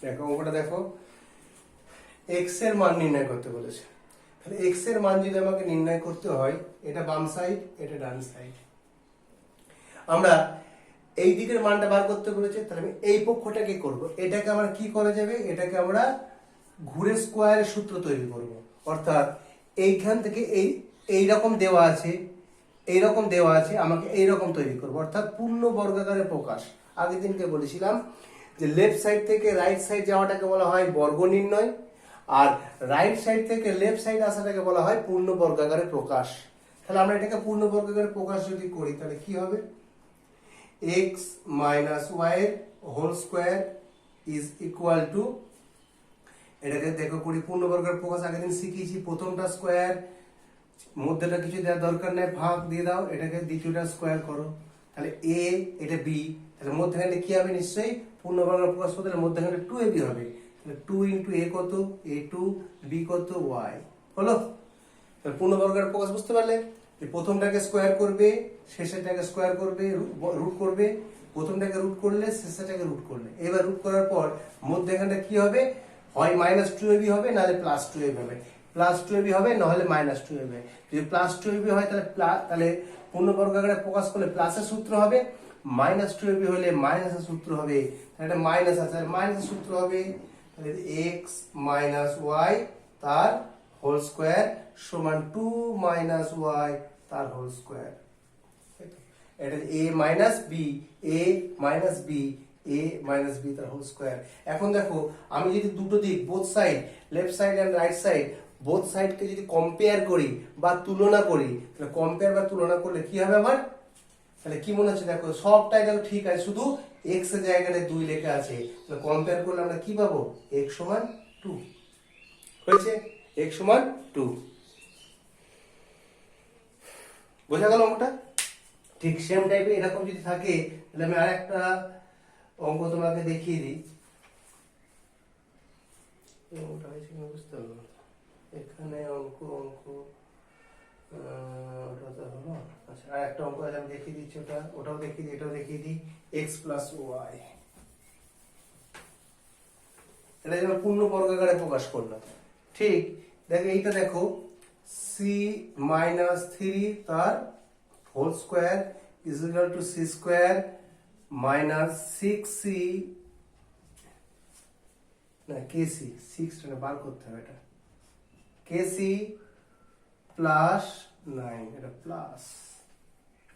দেখো অঙ্কটা দেখো, এক্স এর মান নির্ণয় করতে বলেছে। তাহলে এক্স এর মান যদি আমাকে নির্ণয় করতে হয়, এটা বাম সাইড, এটা ডান সাইড। আমরা এই দিকের মানটা বার করতে বলেছে, তাহলে আমি এই পক্ষটাকে করব। এটাকে আমরা কি করা যাবে, এটাকে আমরা ঘুরে স্কোয়ারের সূত্র তৈরি করব। অর্থাৎ এইখান থেকে এইরকম দেওয়া আছে, এইরকম দেওয়া আছে, আমাকে এইরকম তৈরি করব, অর্থাৎ পূর্ণ বর্গাকারের প্রকাশ। আগের দিনকে বলেছিলাম যে লেফট সাইড থেকে রাইট সাইড যাওয়াটাকে বলা হয় বর্গ নির্ণয়, আর রাইট সাইড থেকে লেফট সাইড আসাটাকে বলা হয় পূর্ণ বর্গাকারের প্রকাশ। তাহলে আমরা এটাকে পূর্ণ বর্গাকারের প্রকাশ যদি করি, তাহলে কি হবে, x minus Y whole square is equal to, এটাকে দেখো করি পূর্ণ বর্গাকারের প্রকাশ। আগের দিন শিখিয়েছি প্রথমটা স্কোয়ার, মধ্যেটা কিছু দেওয়ার দরকার নেই, ভাগ দিয়ে দাও, এটাকে দ্বিতীয়টা স্কোয়ার করো। তাহলে a, এটা b, তাহলে মধ্যখানে কি হবে, নিশ্চয়ই পূর্ণ বর্গাকার প্রকাশ করতে হলে মধ্যখানে 2ab হবে। তাহলে 2 ইন্টু a কত, a2, b কত, y হলো। তাহলে পূর্ণ বর্গাকার প্রকাশ বুঝতে পারলে, প্রথমটাকে স্কোয়ার করবে, শেষেরটাকে স্কোয়ার করবে, রুট করবে, প্রথমটাকে রুট করলে শেষেরটাকে রুট করলে, এবার রুট করার পর মধ্যখানটা কি হবে, হয় মাইনাস 2ab হবে, নাহলে প্লাস 2ab হবে। প্লাস 2ab হবে, নাহলে মাইনাস 2ab হবে। যদি প্লাস 2ab হয় তাহলে পূর্ণ বর্গাকারে প্রকাশ করলে প্লাসের সূত্র হবে, মাইনাস 2ab হলে মাইনাসের সূত্র হবে। তাহলে এটা মাইনাস আছে, মাইনাসের সূত্র হবে, তাহলে x মাইনাস ওয়াই তার হোল স্কোয়ার সমান 2 মাইনাস ওয়াই তার হোল স্কোয়ার। এটা a minus b, a minus b, a minus b তার হোল স্কোয়ার। এখন দেখো আমি যদি দুটো দিক, both side, left side and right side, both সাইডকে যদি কম্পেয়ার করি বা তুলনা করি, তাহলে কম্পেয়ার বা তুলনা করলে কি হবে আমার, তাহলে কি মনে হচ্ছে, দেখো সবটাই দেখো ঠিক আছে, শুধু x এর জায়গায় 2 লেখা আছে। তাহলে কম্পেয়ার করলে আমরা কি পাবো, x সমান 2 হয়েছে, x সমান 2। বোঝা গেল অঙ্কটা? ঠিক সেম টাইপের এরকম যদি থাকে, তাহলে আমি আরেকটা অঙ্ক তোমাকে দেখিয়ে দিই। অঙ্কটা হয়েছে কিনা বুঝতে পারবো না। এখানে অঙ্ক ওটা হলো। আচ্ছা, আর একটা অঙ্ক আছে, আমি দেখিয়ে দিচ্ছি, ওটাও দেখিয়ে দিই, এটাও দেখিয়ে দিই। x প্লাস ওয়াই, এটা যেন পূর্ণ বর্গাকারে প্রকাশ করলাম। ঠিক দেখো এইটা দেখো, c মাইনাস 3 তার whole square is equal to c square minus 6c, না kc, 6টা বার করতে হবে, এটা kc প্লাস 9, এটা প্লাস,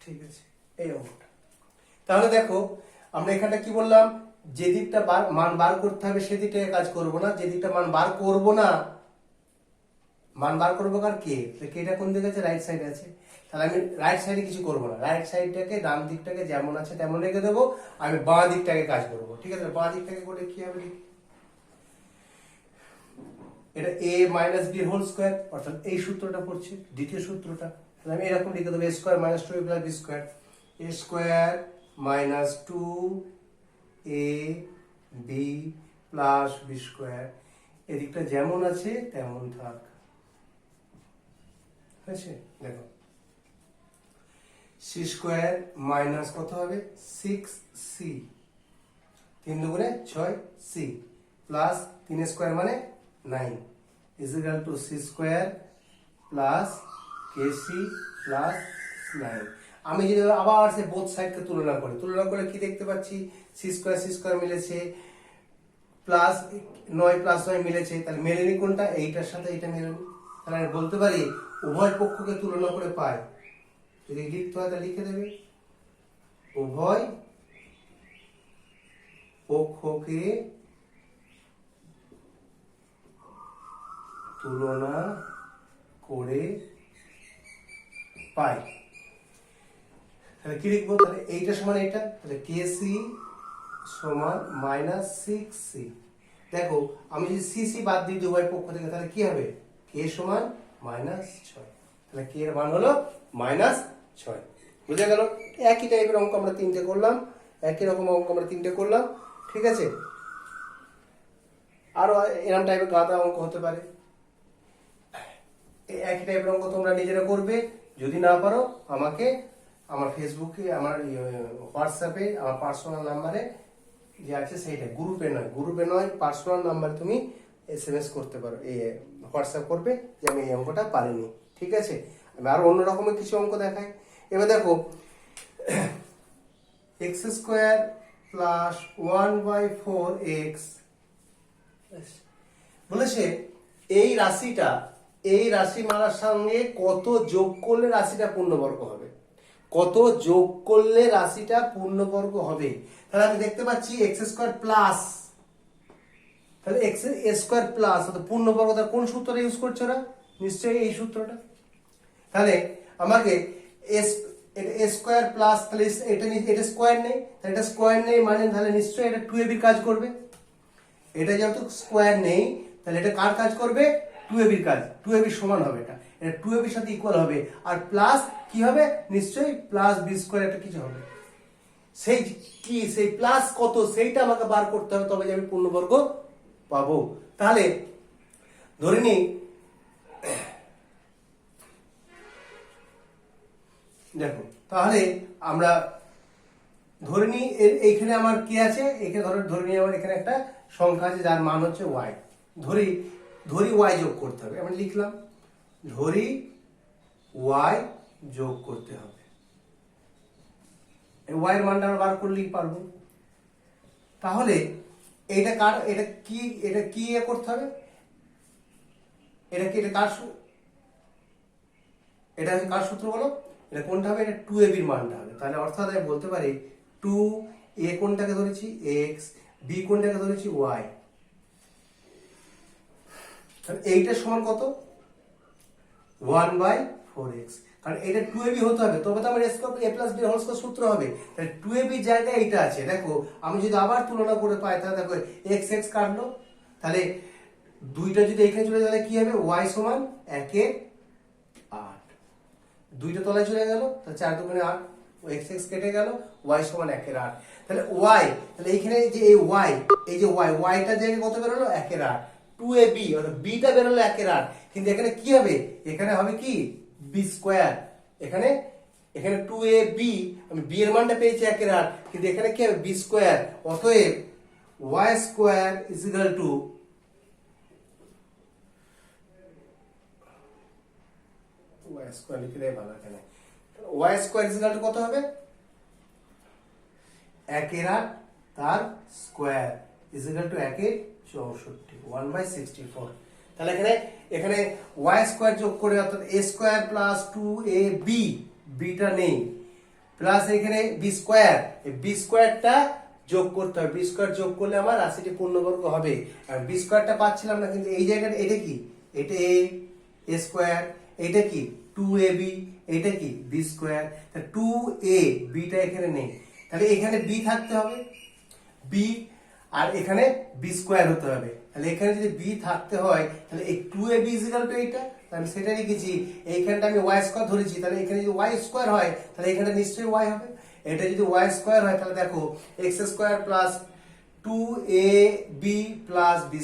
ঠিক আছে এই অঙ্কটা। তাহলে দেখো আমরা এখানটা কি বললাম, যে দিকটা মান বার করতে হবে সেদিকটাকে কাজ করব না, যে দিকটা মান বার করব না, মান বার করবো কার, কে, কেটা কোন দিকে আছে, রাইট সাইড আছে। তাহলে আমি রাইট সাইডে কিছু করব না, রাইট সাইডটাকে, ডান দিকটাকে যেমন আছে তেমন রেখে দেবো, আমি বাঁ দিকটাকে কাজ করব। ঠিক আছে, বাঁ দিকটাকে করলে কি হবে, এটা a minus b whole square, অর্থাৎ এই সূত্রটা পড়ছে, দ্বিতীয় সূত্রটা। তাহলে আমি এরকম লিখে দেবো, a square minus 2a plus b square, a square minus 2ab plus b square, এদিকটা যেমন আছে তেমন থাক, হয়েছে। দেখো c স্কোয়ার মাইনাস কত হবে, 6c, 3 দুগুণে 6c প্লাস 3 স্কোয়ার মানে 9 is equal to c square plus kc plus 9। আমি যদি আবার সে বোথ সাইডকে তুলনা করলে কি দেখতে পাচ্ছি, c স্কোয়ার মিলেছে, প্লাস 9 প্লাস 9 মিলেছে, তাহলে মেলেনি কোনটা, এইটার সাথে এইটা মেলেনি। তাহলে আমি বলতে পারি উভয় পক্ষকে তুলনা করে পাই, যদি লিখতে হয় তাহলে লিখে দেবে, উভয় পক্ষকে তুলনা করে পাই। তাহলে কি লিখবো, তাহলে এইটা সমান এইটা, তাহলে kc সমান মাইনাস 6c। দেখো আমি যদি cc বাদ দিই উভয় পক্ষ থেকে, তাহলে কি হবে, k সমান মাইনাস 6, তাহলে k এর মান হলো মাইনাস 6। বুঝে গেল? একই টাইপের অঙ্ক আমরা 3টে করলাম, একই রকম অঙ্ক আমরা 3টে করলাম, ঠিক আছে। আরো এরকম টাইপের গাদা অঙ্ক হতে পারে, একই টাইপের অঙ্ক তোমরা নিজেরা করবে। যদি না পারো আমাকে আমার ফেসবুকে, আমার হোয়াটসঅ্যাপে, আমার পার্সোনাল নাম্বারে যে আছে সেইটা, গ্রুপে নয় পার্সোনাল নাম্বার তুমি SMS করতে পারো, হোয়াটসঅ্যাপ করবে যে আমি এই অঙ্কটা পারিনি। ঠিক আছে, আমি আর অন্য রকমের কিছু অঙ্ক দেখাই। এবার দেখো x² প্লাস 1/4x বলেছে এই রাশিমালার সঙ্গে কত যোগ করলে রাশিটা পূর্ণবর্গ হবে, কত যোগ করলে রাশিটা পূর্ণবর্গ হবে। তাহলে আমি দেখতে পাচ্ছি x² প্লাস, তাহলে x² প্লাস পূর্ণবর্গটা কোন সূত্রটা ইউজ করছে ওরা, নিশ্চয়ই এই সূত্রটা। তাহলে আমাকে a² প্লাস, তাহলে এটা স্কোয়ার নেই, তাহলে এটা স্কোয়ার নেই মানে তাহলে নিশ্চয়ই এটা 2ab কাজ করবে। এটা যেহেতু স্কোয়ার নেই তাহলে এটা কার কাজ করবে, 2ab কাজ, 2ab সমান হবে, এটা 2ab সাথে ইকুয়াল হবে। আর প্লাস কি হবে, নিশ্চয়ই প্লাস b² একটা কিছু হবে। সেই কি, সেই প্লাস কত সেইটা আমাকে বার করতে হবে, তবে যে আমি পূর্ণবর্গ পাবো। তাহলে ধরে নিই, দেখো তাহলে আমরা ধরে নিই এইখানে আমার কি আছে, এখানে ধরে নিই আমার এখানে একটা সংখ্যা আছে যার মান হচ্ছে y। ধরি y যোগ করতে হবে, আমি লিখলাম ধরি y যোগ করতে হবে। এই y এর মানটা আমরা বার করলেই পারবো। তাহলে এটা কি করতে হবে, এটা কার এটা হচ্ছে কার সূত্র বলো, এটা কোনটা হবে, এটা 2ab এর মানটা হবে। তাহলে অর্থাৎ আমি বলতে পারি 2a কোনটাকে ধরেছি x, b কোনটাকে ধরেছি y। তাহলে এইটার সমান কত, 1/4x, কারণ এটা 2ab হতে হবে তবে তো আমার a+b² সূত্র হবে। তাহলে 2ab জায়গায় এটা আছে। দেখো আমি যদি আবার তুলনা করে পাই তাহলে দেখো x কাটলো, তাহলে দুইটা যদি এখানে চলে যায় কি হবে, y সমান 1/8, দুইটা তলায় চলে গেল, তাহলে 4 দুগুণে 8, x কেটে গেল, y সমান 1/8। তাহলে y, তাহলে এইখানে যে এই y, এই যে y টার জায়গায় কত বেরোলো, 1/8, 2ab অর্থাৎ b টা বেরোলো 1/8, কিন্তু এখানে কি হবে, এখানে হবে কি b², এখানে 2ab, আমি b এর মানটা পেয়েছি 1/8, কিন্তু এখানে কি হবে b², অতএব y² লিখে দেয় ভালো, এখানে y² কত হবে, 1/8 তার স্কোয়ার = 1/64, 1/64। তাহলে এখানে y² যোগ করে অর্থাৎ a² প্লাস 2ab, bটা নেই, প্লাস এখানে b², এই b²টা যোগ করতে হবে, b² যোগ করলে আমার রাশিটি পূর্ণবর্গ হবে। আর b²টা পাচ্ছিলাম না, কিন্তু এই জায়গাটা এটা কি, এটা a², এটা কি 2ab, এটা কি b², তাহলে 2a, bটা এখানে নেই, তাহলে এখানে b থাকতে হবে, b আর এখানে b² হতে হবে। তাহলে এখানে যদি b থাকতে হয় তাহলে এই 2ab এইটা, আমি সেটা লিখেছি। এইখানটা আমি y² ধরেছি, তাহলে এখানে যদি y² হয় তাহলে এখানে নিশ্চয়ই y হবে। এটা যদি y² হয় তাহলে দেখো x² plus 2ab plus b²,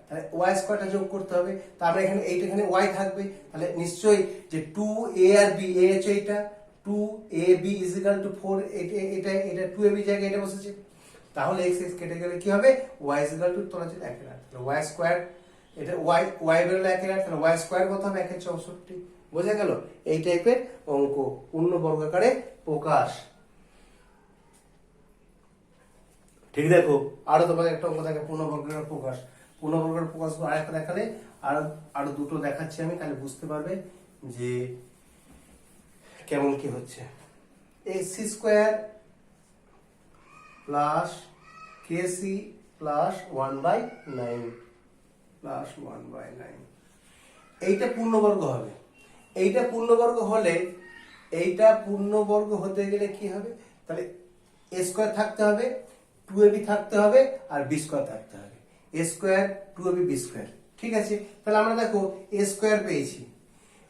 তাহলে y² টা যোগ করতে হবে, তারপরে এখানে y থাকবে, তাহলে নিশ্চয়ই যে 2a আর b, a হচ্ছে এইটা 2ab = 4, এটা 2ab জায়গায় এটা বসেছে, তাহলে x কেটে গেলে কি হবে, y = তোলা ছিল 1/8, তাহলে y², এটা y বেরোলো 1/8, তাহলে y² কত হবে 1/64। বোঝা গেল, এই টাইপের অঙ্ক পূর্ণবর্গাকারে প্রকাশ। ঠিক, দেখো আরো তোমাকে একটা অঙ্ক দেখে পূর্ণবর্গাকার প্রকাশ আরেকটা দেখালে আরো দুটো দেখাচ্ছি আমি, তাহলে বুঝতে পারবে যে কেমন কি হচ্ছে। ac² plus kc plus 1/9 plus 1/9, এইটা পূর্ণবর্গ হবে। এইটা পূর্ণবর্গ হলে, এইটা পূর্ণবর্গ হতে গেলে কি হবে, তাহলে a² থাকতে হবে, 2ab থাকতে হবে, আর b² থাকতে হবে, a² 2ab b²। ঠিক আছে, তাহলে আমরা দেখো a² পেয়েছি,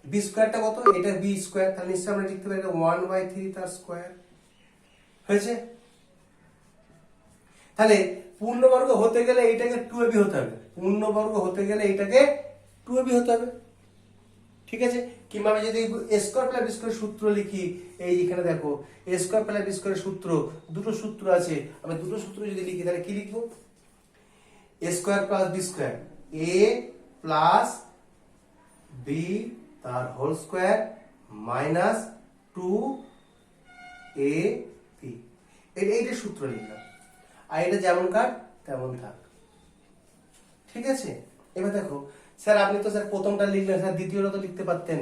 b²টা কত, এটা b², তাহলে নিশ্চয়ই আমরা লিখতে পারি 1/3 তার স্কয়ার হয়েছে। তাহলে পূর্ণবর্গ হতে গেলে এইটাকে 2ab হতে হবে, পূর্ণবর্গ হতে গেলে এইটাকে 2ab হতে হবে। ঠিক আছে। কিংবা আমি যদি এ স্কোয়ার প্লাস বি স্কোয়ারের সূত্র লিখি, এই এখানে দেখো এ স্কোয়ার প্লাস বি স্কোয়ারের সূত্র, দুটো সূত্র আছে, আমি দুটো সূত্র যদি লিখি তাহলে কি লিখবো? এ স্কোয়ার প্লাস বি স্কোয়ার, এ প্লাস বি তার হোল স্কোয়ার মাইনাস 2ab, এইটা সূত্র লিখলাম। আর এটা যেমন কাট তেমন থাক, ঠিক আছে। এবার দেখো স্যার আপনি তো স্যার প্রথমটা লিখলেন, স্যার দ্বিতীয়টা তো লিখতে পারতেন,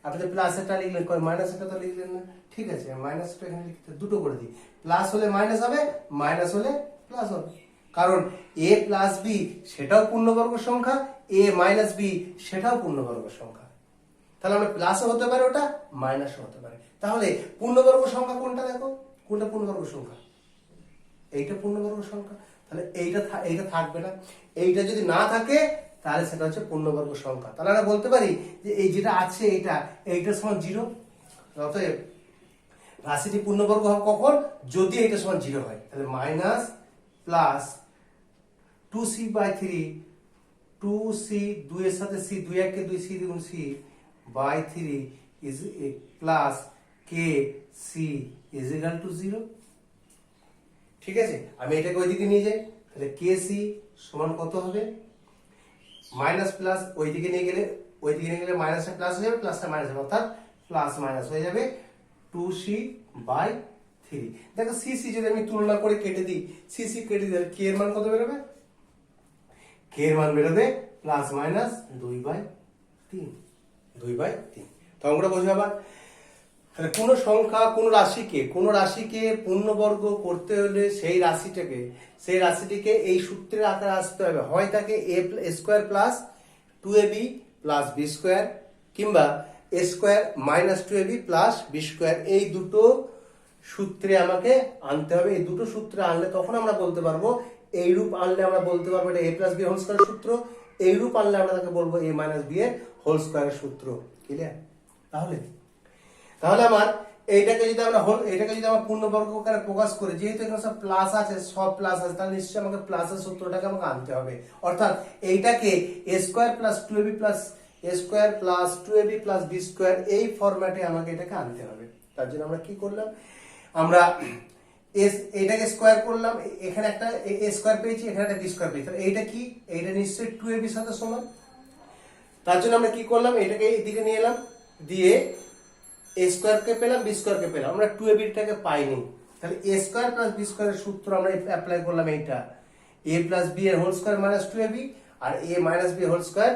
আপনি তো প্লাসেরটা লিখলেন, মাইনাসেরটা তো লিখলেন না। ঠিক আছে, মাইনাসটা এখানে লিখতে দুটো করে দিই, প্লাস হলে মাইনাস হবে, মাইনাস হলে প্লাস হবে। কারণ এ প্লাস বি সেটাও পূর্ণবর্গ সংখ্যা, এ মাইনাস বি সেটাও পূর্ণবর্গ সংখ্যা। তাহলে আমরা প্লাসও হতে পারে ওটা, মাইনাসও হতে পারে। তাহলে পূর্ণবর্গ সংখ্যা কোনটা দেখো, কোনটা পূর্ণবর্গ সংখ্যা? এইটা পূর্ণবর্গ সংখ্যা, তাহলে এইটা থাকবে না। এইটা যদি না থাকে তাহলে সেটা হচ্ছে পূর্ণবর্গ সংখ্যা। তাহলে আমরা বলতে পারি যে এই যেটা আছে এইটা সমান 0। অতএব রাশিটি পূর্ণবর্গ হবে কখন? যদি এইটা সমান 0 হয়। তাহলে মাইনাস প্লাস 2c/3, 2c 2 এর সাথে c, 2 1 2 c দ্বিগুণ c by 3 is plus k c is equal to 0। ঠিক আছে, আমি এটাকে ওইদিকে নিয়ে যাই, তাহলে কে সি সমান কত হবে? মাইনাস প্লাস ওইদিকে নিয়ে গেলে মাইনাসটা প্লাস হয়ে যাবে, প্লাসটা মাইনাস হবে, অর্থাৎ প্লাস মাইনাস হয়ে যাবে 2c/3। দেখো সি যদি আমি তুলনা করে কেটে দিই, সি কেটে দিই, কে এর মান কত বেরোবে? কে এর মান বেরোবে প্লাস মাইনাস 2/3, 2/3। তো অঙ্কটা বোঝো আবার। তাহলে কোন সংখ্যা কোন রাশিকে পূর্ণবর্গ করতে হলে সেই রাশিটিকে এই সূত্রের আকারে আসতে হবে। হয় তাকে a square plus 2ab plus B square, কিংবা a square minus 2ab plus B square, এই দুটো সূত্রে আমাকে আনতে হবে। এই দুটো সূত্রে আনলে তখন আমরা বলতে পারবো, এই রূপ আনলে আমরা বলতে পারবো এটা a প্লাস বি হোল স্কোয়ারের সূত্র, এই রূপ আনলে আমরা তাকে বলবো a মাইনাস বি এর হোল স্কোয়ারের সূত্র। ক্লিয়ার? তাহলে আমার এটাকে যদি আমরা পূর্ণবর্গ আকারে প্রকাশ করি, যেহেতু এখানে সব প্লাস আছে, তাহলে নিশ্চয়ই আমাকে প্লাসের সূত্রটাকে আমাকে আনতে হবে। অর্থাৎ এইটাকে a square plus 2ab plus B square এই ফরম্যাটে আমাকে এটাকে আনতে হবে। তার জন্য আমরা কি করলাম, আমরা এটাকে স্কোয়ার করলাম, এখানে একটা a স্কোয়ার পেয়েছি, এখানে একটা বি স্কোয়ার পেয়েছি, তাহলে এইটা কি? এইটা নিশ্চয়ই 2ab এর সাথে সমান। তার জন্য আমরা কি করলাম, এটাকে এদিকে নিয়ে এলাম, দিয়ে a স্কোয়ারকে পেলাম, বি স্কোয়ারকে পেলাম, আমরা 2ab টাকে পাইনি। তাহলে a স্কোয়ার প্লাস বি স্কোয়ারের সূত্র আমরা অ্যাপ্লাই করলাম, এইটা a প্লাস বি এর হোল স্কোয়ার মাইনাস 2ab আর a minus B whole square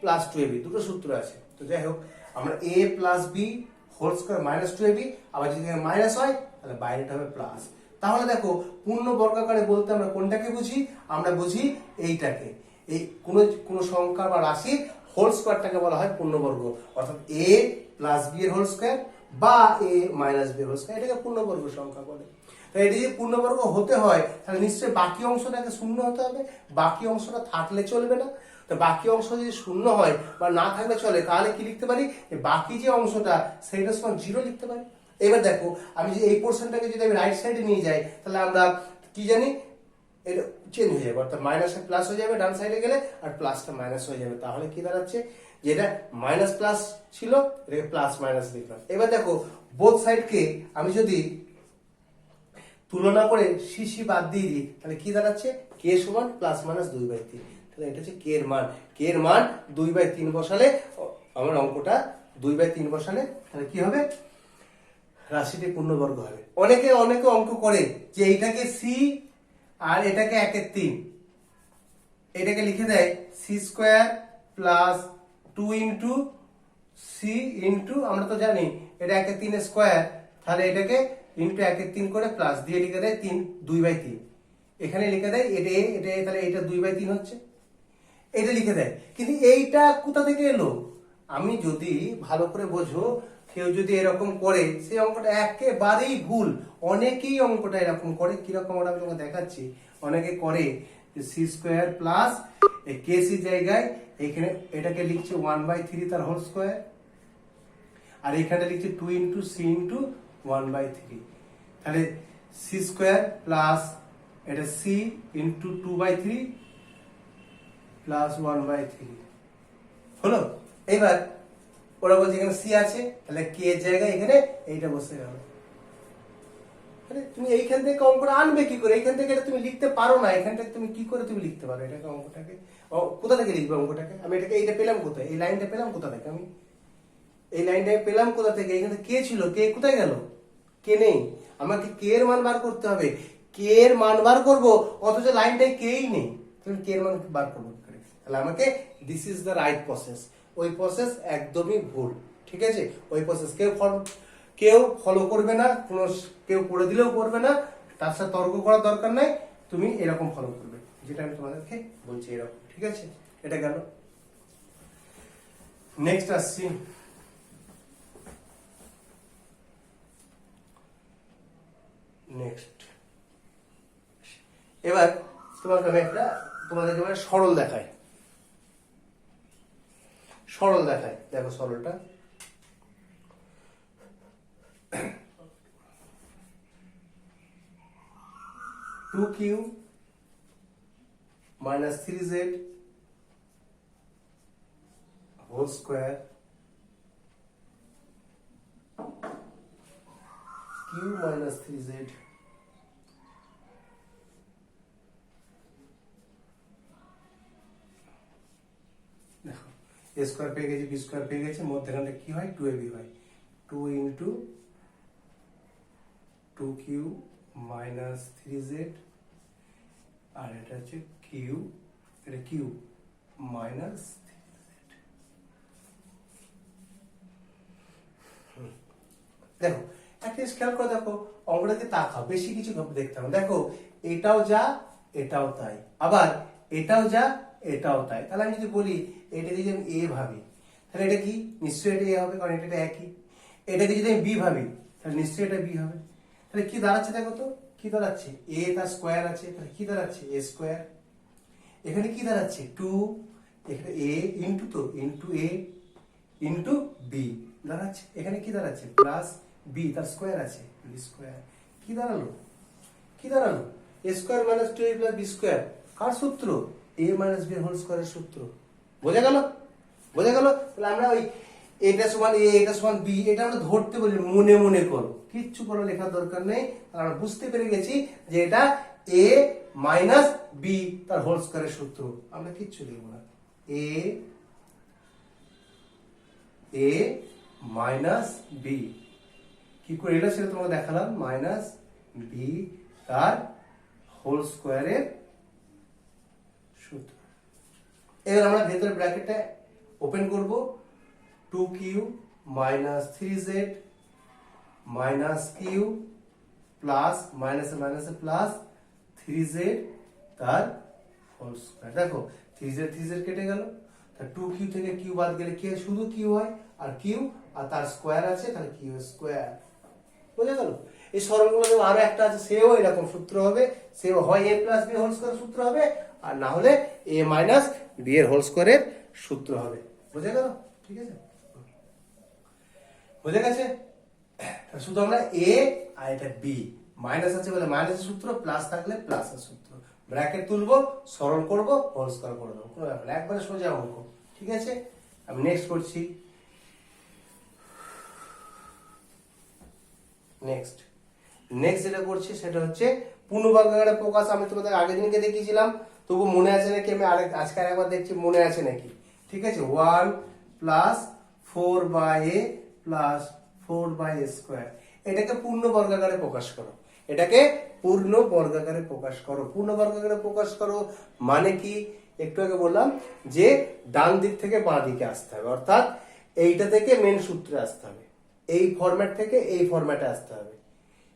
plus 2ab, দুটো সূত্র আছে। তো যাই হোক, আমরা a plus B whole square minus 2ab, আবার যদি মাইনাস হয় তাহলে বাইরেটা হবে প্লাস। তাহলে দেখো পূর্ণ বর্গাকারে বলতে আমরা কোনটাকে বুঝি? আমরা বুঝি এইটাকে, এই কোন সংখ্যা বা রাশির হোল স্কোয়ারটাকে বলা হয় পূর্ণবর্গ, অর্থাৎ a প্লাস বি এর হোল স্কোয়ার বা a মাইনাস বি এর হোল স্কোয়ার, এটাকে পূর্ণবর্গ সংখ্যা বলে। তো এটি যদি পূর্ণবর্গ হতে হয় তাহলে নিশ্চয়ই বাকি অংশটাকে শূন্য হতে হবে, বাকি অংশটা থাকলে চলবে না। তো বাকি অংশ যদি শূন্য হয় বা না থাকলে চলে, তাহলে কি লিখতে পারি? বাকি যে অংশটা সেটা সমান 0 লিখতে পারি। এবার দেখো, আমি যদি এই পোর্শনটাকে যদি আমি রাইট সাইডে নিয়ে যাই, তাহলে আমরা কি জানি, এটা চেঞ্জ হয়ে যাবে, অর্থাৎ মাইনাসটা প্লাস হয়ে যাবে ডান সাইডে গেলে, আর প্লাসটা মাইনাস হয়ে যাবে। তাহলে কি দাঁড়াচ্ছে, যেটা মাইনাস প্লাস ছিল এটাকে প্লাস মাইনাস লিখলাম। এবার দেখো বোথ সাইডকে আমি যদি তুলনা করে সিসি বাদ দিয়ে দিই, তাহলে কি দাঁড়াচ্ছে, কে সমান প্লাস মাইনাস 2/3। তাহলে এটা হচ্ছে কে এর মান 2/3 বসালে আমার অঙ্কটা 2/3 বসালে তাহলে কি হবে, রাশিটি পূর্ণবর্গ হবে। অনেকে অঙ্ক করে যে এইটাকে সি আর এটাকে 1/3, এটাকে লিখে দেয় C square plus 2 into C into, আমরা তো জানি এটা 1/3 স্কোয়ার, তাহলে এটাকে ইন্টু 1/3 করে প্লাস দিয়ে লিখে দেয় 2/3। এখানে লিখে দেয় এটা তাহলে এটা 2/3 হচ্ছে, এটা লিখে দেয়। কিন্তু এইটা কোথা থেকে এলো? আমি যদি ভালো করে বোঝো, কেউ যদি এরকম করে সেই অঙ্কটা একেবারেই ভুল। অনেকেই অঙ্কটা এরকম করে, কিরকম ওটা আমি তোমাকে দেখাচ্ছি। অনেকে করে C square plus K C জায়গায় এখানে এটাকে লিখছে 1/3 তার হোল স্কোয়ার, আর এখানে লিখছে 2 ইন্টু সি ইন্টু 1/3। তাহলে সি স্কোয়ার প্লাস এটা সি ইন্টু 2/3 প্লাস 1/3 হলো। এবার ওরা বলছে এখানে সি আছে, তাহলে কে এর জায়গায় এখানে এইটা বসে গেল। তুমি এইখান থেকে অঙ্কটা আনবে কি করে? এইখান থেকে এটা তুমি লিখতে পারো না, এখান থেকে তুমি কি করে তুমি লিখতে পারো এটাকে? অঙ্কটাকে কোথা থেকে লিখবে অঙ্কটাকে? আমি এটাকে এইটা পেলাম কোথায়? এই লাইনটা পেলাম কোথা থেকে? আমি এই লাইনটা পেলাম কোথা থেকে? এখানে কে ছিল, কে কোথায় গেল? কে নেই। আমাকে কে এর মান বার করতে হবে, কে এর মান বার করবো, অথচ লাইনটায় কেই নেই। তুমি কে এর মান বার করবো কি করে? তাহলে আমাকে this is the right process. ওই প্রসেস একদমই ভুল, ঠিক আছে? ওই প্রসেস কেউ ফলো করবে না, কেউ করে দিলেও করবে না, তার সাথে তর্ক করার দরকার নাই। তুমি এরকম ফলো করবে যেটা আমি তোমাদেরকে বলছি, এরকম, ঠিক আছে? এটা গেল। নেক্সট আসছি, নেক্সট। এবার তোমাদেরকে এবার সরল দেখায়, সরল দেখায়। দেখো সরলটা, two q minus 3z whole square q minus 3z দেখো এ স্কোয়ার পেয়ে গেছি, বি স্কোয়ার পেয়ে গেছি, মধ্যখানে কি হয়? 2ab হয়। 2 ইন্টু 2q মাইনাস 3z, আর এটা হচ্ছে কিউ, এটা কিউ মাইনাস 3z। দেখো একটা জিনিস খেয়াল করে দেখো, অঙ্কটাকে তাকাও, বেশি কিছু দেখতে হবে। দেখো এটাও যা এটাও তাই, আবার এটাও যা এটাও তাই। তাহলে আমি যদি বলি এটাকে যদি আমি এ ভাবি, তাহলে এটা কি? নিশ্চয়ই এটা এ হবে, কারণ এটা একই। এটাকে যদি আমি বি ভাবি, তাহলে নিশ্চয়ই এটা বি হবে। তাহলে কি দাঁড়াচ্ছে দেখো তো, কি দাঁড়াচ্ছে? এ তার স্কোয়ার আছে, তাহলে কি দাঁড়াচ্ছে? A square. এখানে কি দাঁড়াচ্ছে? 2, এখানে এ ইন্টু, তো ইন্টু এ ইন্টু বি দাঁড়াচ্ছে। এখানে কি দাঁড়াচ্ছে? প্লাস বি তার স্কোয়ার আছে, বি স্কোয়ার। কি দাঁড়ালো? কি দাঁড়ালো? A square minus 2a plus B square. কার সূত্র? এ মাইনাস বি হোল স্কোয়ারের সূত্র। বোঝা গেল? বোঝা গেল? তাহলে আমরা ওই এটা সমান এ, এটা সমান বি, এটা আমরা ধরতে বলি, মনে মনে করো, কিচ্ছু করে লেখার দরকার নেই। আমরা বুঝতে পেরে গেছি যে এটা এ মাইনাস বি তার হোল স্কোয়ারের সূত্র। আমরা কিচ্ছু লিখবো না, এ মাইনাস বি। কি করে এটা সেটা তোমাকে দেখালাম, মাইনাস বি তার হোল স্কোয়ারের সূত্র। এবার আমরা ভেতরে ব্র্যাকেটটা ওপেন করব, 2q minus 3z minus Q plus মাইনাসে মাইনাসে প্লাস 3z তার হোল স্কোয়ার। দেখো 3z কেটে গেল, তা 2q থেকে কিউ বাদ গেলে কি শুধু কিউ হয়, আর কিউ আর তার স্কোয়ার আছে, তাহলে কিউ স্কোয়ার। বোঝা গেল? এই সরলগুলো আরো একটা আছে, সেও এরকম সূত্র হবে, সেও হয় এ প্লাস বি হোল স্কোয়ার সূত্র হবে, আর না হলে এ মাইনাস বি এর হোল স্কোয়ারের সূত্র হবে। বোঝা গেল? ঠিক আছে, বোঝা গেছে? শুধু আমরা এ আর এটা বি, মাইনাস আছে বলে মাইনাসের সূত্র, প্লাস থাকলে প্লাসের সূত্র, ব্র্যাকেট তুলবো, সরল করব, হোল স্কোয়ার করে দেবো, কোনো ব্যাপার না, একবারে সোজা অঙ্ক। ঠিক আছে, আমি নেক্সট করছি। নেক্সট যেটা করছি সেটা হচ্ছে পূর্ণবর্গাকারের প্রকাশ। আমি তোমাদের আগের দিনকে দেখিয়েছিলাম, তবু মনে আছে নাকি আমি আজকে আরেকবার দেখছি মনে আছে নাকি। ঠিক আছে, 1 plus 4/a plus 4/a square, এটাকে পূর্ণ বর্গাকারে প্রকাশ করো। এটাকে পূর্ণ বর্গাকারে প্রকাশ করো। পূর্ণ বর্গাকারে প্রকাশ করো মানে কি? একটু আগে বললাম যে ডান দিক থেকে বাঁ দিকে আসতে হবে, অর্থাৎ এইটা থেকে মেন সূত্রে আসতে হবে, এই ফরম্যাট থেকে এই ফরম্যাটে আসতে হবে।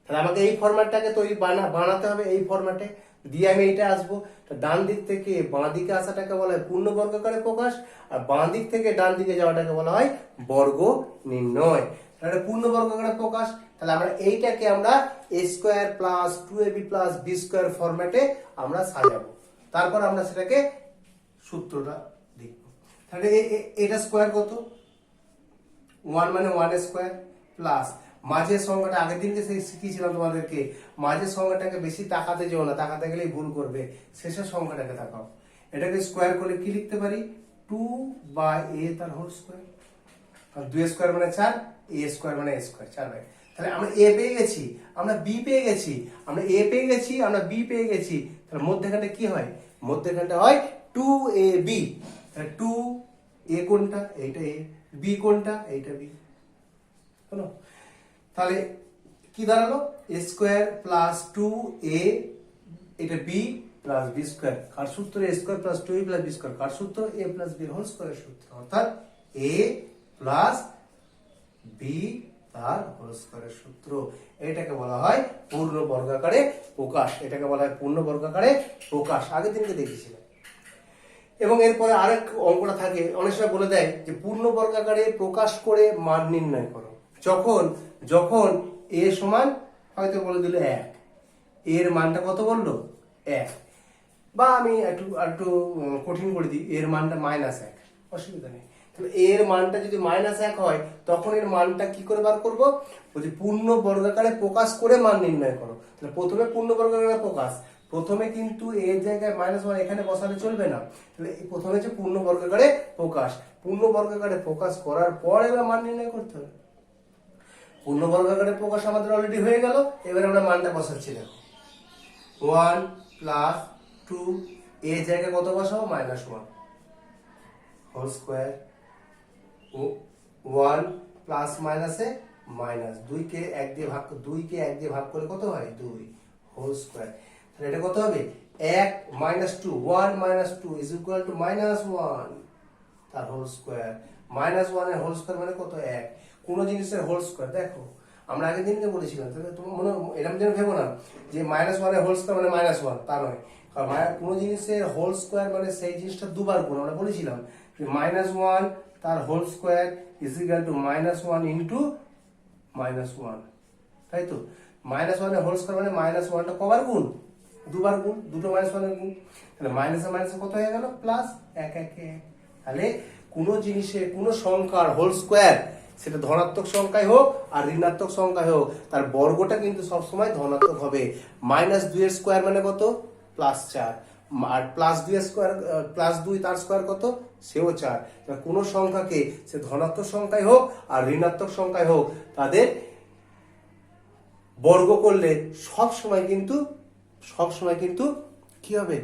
তাহলে আমাকে এই ফরম্যাটটাকে তৈরি বানাতে হবে, এই ফরম্যাটে দিয়ে আমি এইটা আসবো। ডান দিক থেকে বাঁ দিকে আসাটাকে বলা হয় পূর্ণ বর্গাকারে প্রকাশ, আর বাঁ দিক থেকে ডান দিকে যাওয়াটাকে বলা হয় বর্গ নির্ণয়। তাহলে পূর্ণ বর্গাকারে প্রকাশ, তাহলে আমরা এইটাকে আমরা a square plus 2ab plus B square ফরম্যাটে আমরা সাজাবো, তারপর আমরা সেটাকে সূত্রটা দেখবো। তাহলে এটা স্কোয়ার কত? 1 মানে 1 স্কোয়ার প্লাস মাঝের সংখ্যাটা আগের দিনকে শিখিয়েছিলাম তোমাদেরকে, মাঝের সংখ্যাটাকে বেশি তাকাতে যেও না, তাকাতে গেলেই ভুল করবে, শেষের সংখ্যাটাকে তাকাও। এটাকে স্কোয়ার করলে কি লিখতে পারি? 2/a তার হোল স্কোয়ার। 2 স্কোয়ার মানে 4, a স্কোয়ার মানে a স্কোয়ার, 4 ভাগ। তাহলে আমরা a পেয়ে গেছি, আমরা b পেয়ে গেছি, আমরা a পেয়ে গেছি, আমরা b পেয়ে গেছি। তাহলে মধ্যখানটা কি হয়? মধ্যখানটা হয় 2ab। তাহলে 2a কোনটা? এইটা a। b কোনটা? এইটা b। হলো? তাহলে কি দাঁড়ালো? a স্কোয়ার প্লাস 2a, এটা b প্লাস b স্কোয়ার। কার সূত্র? a square plus 2a plus b square. কার সূত্র? a প্লাস b হোল স্কোয়ারের সূত্র। অর্থাৎ a প্লাস b তার হোল স্কোয়ারের সূত্র। এটাকে বলা হয় পূর্ণ বর্গাকারে প্রকাশ। এটাকে বলা হয় পূর্ণ বর্গাকারে প্রকাশ। আগের দিনকে দেখেছিলাম। এবং এরপরে আরেক অঙ্কটা থাকে, অনেক সময় বলে দেয় যে পূর্ণ বর্গাকারে প্রকাশ করে মান নির্ণয় করো। যখন a সমান হয়তো বলে দিল 1, এর মানটা কত বললো? 1। বা আমি একটু কঠিন করে দিই, এর মানটা -1, অসুবিধা নেই। তাহলে এর মানটা যদি -1 হয়, তখন এর মানটা কি করে বার করবো? বলছি পূর্ণ বর্গাকারে প্রকাশ করে মান নির্ণয় করো। তাহলে প্রথমে পূর্ণ বর্গাকারে প্রকাশ, প্রথমে কিন্তু এর জায়গায় -1 এখানে বসালে চলবে না। তাহলে প্রথমে যে পূর্ণ বর্গাকারে প্রকাশ, পূর্ণ বর্গাকারে প্রকাশ করার পর এবার মান নির্ণয় করতে হবে। পূর্ণ বর্গাকারে প্রকাশ আমাদের অলরেডি হয়ে গেল। এবার আমরা মানটা বসাচ্ছি, দেখো 1 প্লাস 2, এর জায়গায় কত বসাবো? -1 হোল স্কোয়ার। 1 প্লাস মাইনাসে মাইনাস, 2 কে 1 দিয়ে ভাগ করলে কত হয়? 2 হোল স্কোয়ার। তাহলে এটা কত হবে? 1 -2, 1 -2 ইজ ইকুয়াল টু -1 তার হোল স্কোয়ার। -1 এর হোল স্কোয়ার মানে কত? 1। কোন জিনিসের হোল স্কোয়ার, দেখো আমরা আগের দিনকে বলেছিলাম, তাহলে তোমার মনে এরকম যেন ভেবো না যে -1 এর হোল স্কোয়ার মানে -1, তা নয়। কারণ কোন জিনিসের হোল স্কোয়ার মানে সেই জিনিসটা দুবার গুণ। আমরা বলেছিলাম যে -1 তার whole square is equal to -1 into -1, তাই তো? -1 এর হোল স্কোয়ার মানে -1টা কবার গুণ? দুবার গুণ, দুটো -1 এর গুণ। তাহলে মাইনাসে মাইনাসে কত হয়ে গেল? প্লাস 1 1 1। তাহলে কোন জিনিসের কোন সংখ্যার হোল স্কোয়ার, সেটা ধনাত্মক সংখ্যায় হোক আর ঋণাত্মক সংখ্যায় হোক, তার বর্গটা কিন্তু সবসময় ধনাত্মক হবে। -2 এর স্কোয়ার মানে কত? +4। আর +2 এর স্কোয়ার, +2 তার স্কোয়ার কত? সেও 4। কোন সংখ্যাকে সে ধনাত্মক সংখ্যায় হোক আর ঋণাত্মক সংখ্যায় হোক, তাদের বর্গ করলে সব সময় কিন্তু কি হবে?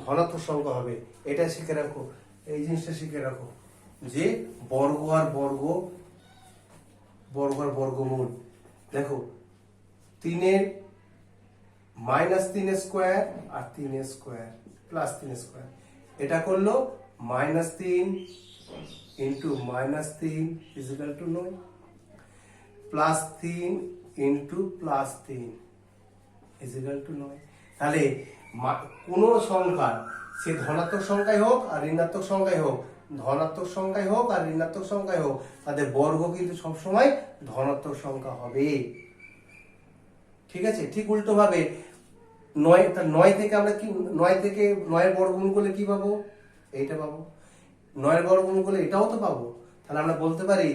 ধনাত্মক সংখ্যা হবে। এটা শিখে রাখো, এই জিনিসটা শিখে রাখো যে বর্গ আর বর্গমূল। দেখো 3 এর -3 স্কোয়ার আর 3 স্কোয়ার প্লাস 3 স্কোয়ার, এটা করলো -3 into -3 is equal two 9, +3 into +3 is equal two 9। তাহলে কোন সংখ্যা, সে ধনাত্মক সংখ্যায় হোক আর ঋণাত্মক সংখ্যায় হোক, তাদের বর্গ কিন্তু সবসময় ধনাত্মক সংখ্যা হবে। ঠিক আছে? ঠিক উল্টো ভাবে 9 থেকে আমরা কি 9 থেকে 9 এর বর্গমূল করলে কি পাবো? এইটা পাবো। 9 এর বর্গমূল করলে এটাও তো পাবো। তাহলে আমরা বলতে পারি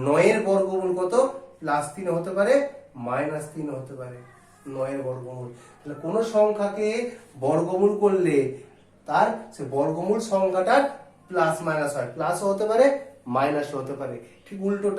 9 এর বর্গমূল কত? +3 হতে পারে, -3 হতে পারে। 9 এর বর্গমূল। তাহলে কোন সংখ্যাকে বর্গমূল করলে তার সে বর্গমূল সংখ্যাটার প্লাস মাইনাস হয়, প্লাসও হতে পারে মাইনাসও হতে পারে। ঠিক উল্টোটা